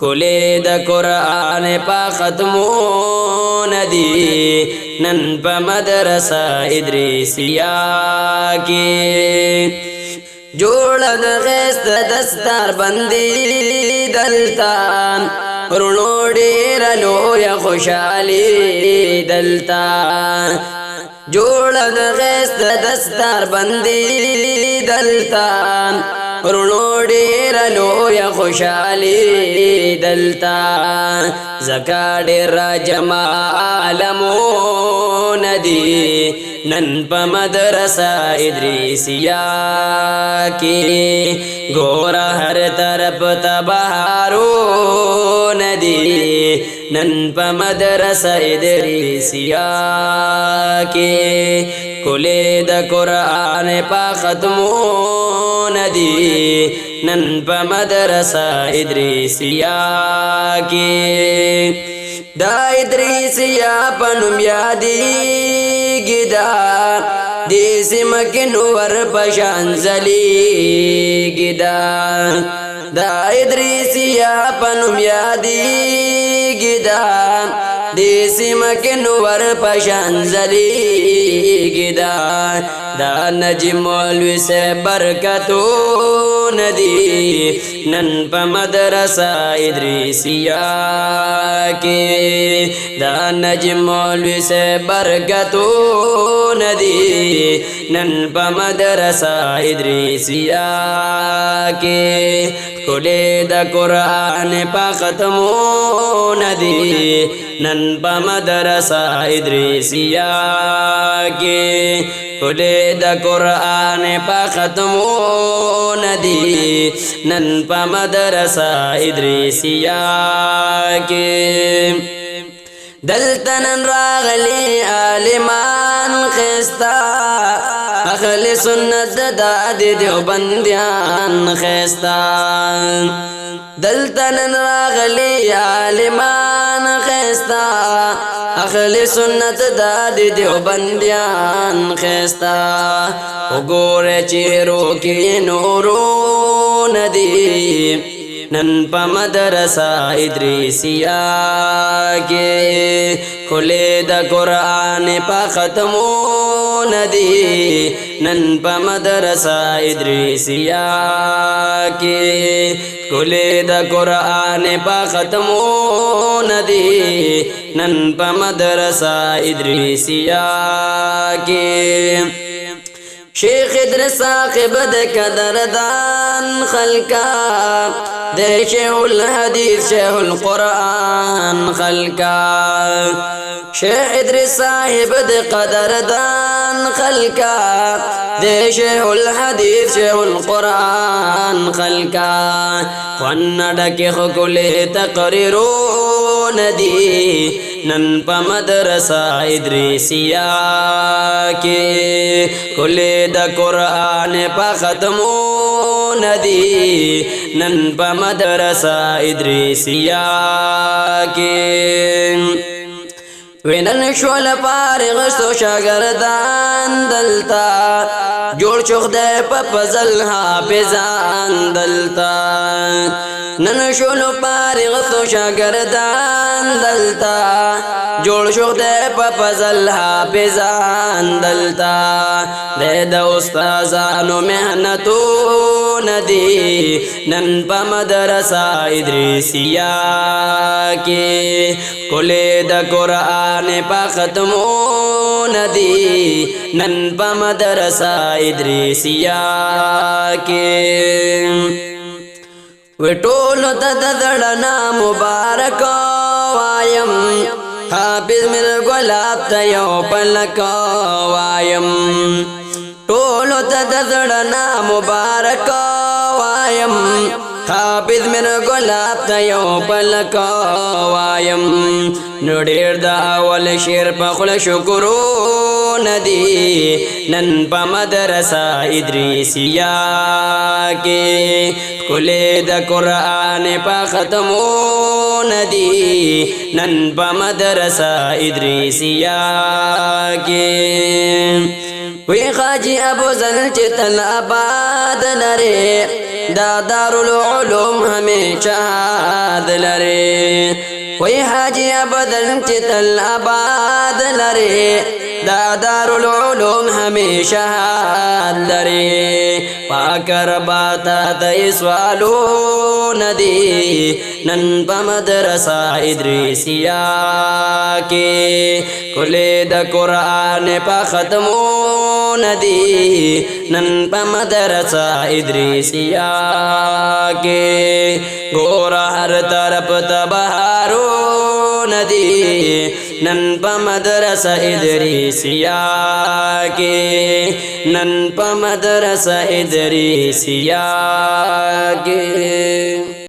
کلی دا قرآن پا ختمون دی نن پا مدرسہ ادریسیہ کی جوڑن غیست دستار بندی دلتان رونو ډیر لوی خوشحالی دلتان جوړن غیست دستار بندی دلتان رونو ډیر لوی خوشحالی دلتان زکا ډیر جمع عالمون دی نن پا مدرسہ ادریسیہ کی گورا ہر طرف تبہارون دی نن پا مدرسہ ادریسیہ کی کلی دا قرآن پا ختمون دی نن پا مدرسہ ادریسیہ کی دا ادریسیہ پنم یادی گدا دیسی مکن ور پشان زلی گدا دا ادریسیہ پنم یادی گدا دیسی مکن ور پشان زلی گدا دا نجم مولوی سے برکتو ندی نن پا مدرسہ ادریسیہ کی دا نجم مولوی سے برکتو ندی نن پا مدرسہ ادریسیہ کی کلی دا قرآن پا ختمو ندی نن پا مدرسہ ادریسیہ کی کلی دا قرآن پا ختمو ندی نن پا مدرسہ ادریسیہ کی دلتنن راغلی عالمان خیستا اخلی سنت داد دیوبندیان خیستا دلتنن راغلی عالمان خیستا اخلی سنت داد دیوبندیان خیستا اگور چیرو کی نورون دی نن پا مدرسہ ادریسیہ کی کلی دا قرآن پا ختمون دی نن پا مدرسہ ادریسیہ کی کلی دا قرآن پا ختمون دی نن پا مدرسہ ادریسیہ کی شیخ ادریس صاحب د قدردان خلقا دے شیخ الحدیث شیخ القرآن خلقا شیخ ادریس صاحب د قدردان خلقا دے شیخ الحدیث شیخ القرآن خلقا خوان ڈکی خکلی تقریرون دی نن پا مدرسہ ادریسیہ کی کلی دا قرآن پا ختمون دی نن پا مدرسہ ادریسیہ کی وینن شول پارغ سو شاگردان دلتا جوڑ چوخ دے پا پزل حافظان دلتا نن شول پارغ سو شاگردان دلتا جوڑ چوخ دے پا پزل حافظان دلتا دے دا استازانو محنتو ندی نن پا مدرسہ ادریسیہ کی کلی دا قرآن پا ختمون دی نن پا مدرسہ ادریسیہ کی وٹولو تددڑنا مبارک وایم حافظ مر گلاب تیو پلک وایم ٹولو تددڑنا مبارک وایم حافظ من گلاب تیو پلک وایم نوڑیر دا اول شیر پخل شکرو ندی نن پا مدرسہ ادریسیہ کی کلی دا قرآن پا ختمو ندی نن پا مدرسہ ادریسیہ کی وی خاجی ابو زل چتل آباد لرے دا دارالعلوم ہمیشہ ہاد لرے وی حاجی ابدن چتل آباد لرے دا دارالعلوم ہمیشہ ہاد لرے پاکر باتا تی سوالو ندی نن پا مدرسہ ادریسیہ کے کلے دا قرآن پا ختمو ندی نن پا مدرسہ ادریسیہ کے گورا ہر طرف تبہارو ندی نن پا مدرسہ ادریسیہ کے نن پا مدرسہ ادریسیہ کے